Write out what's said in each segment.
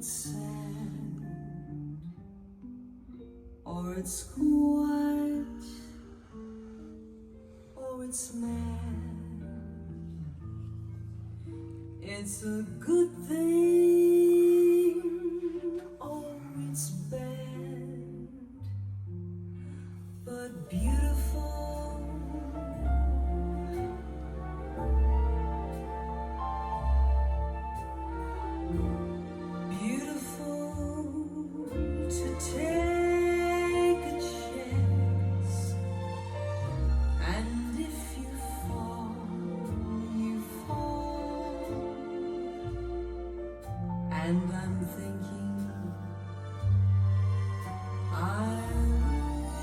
it's sad, or it's quiet, or it's mad. It's a good thing, or it's bad, but beautiful. To take a chance, and if you fall, you fall. And I'm thinking I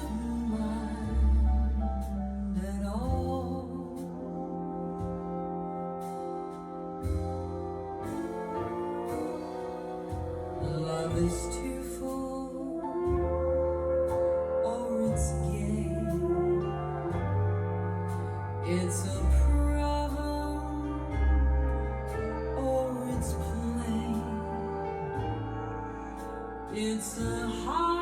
wouldn't mind at all. Love is too full, or it's gay. It's a problem, or it's plain. It's a hard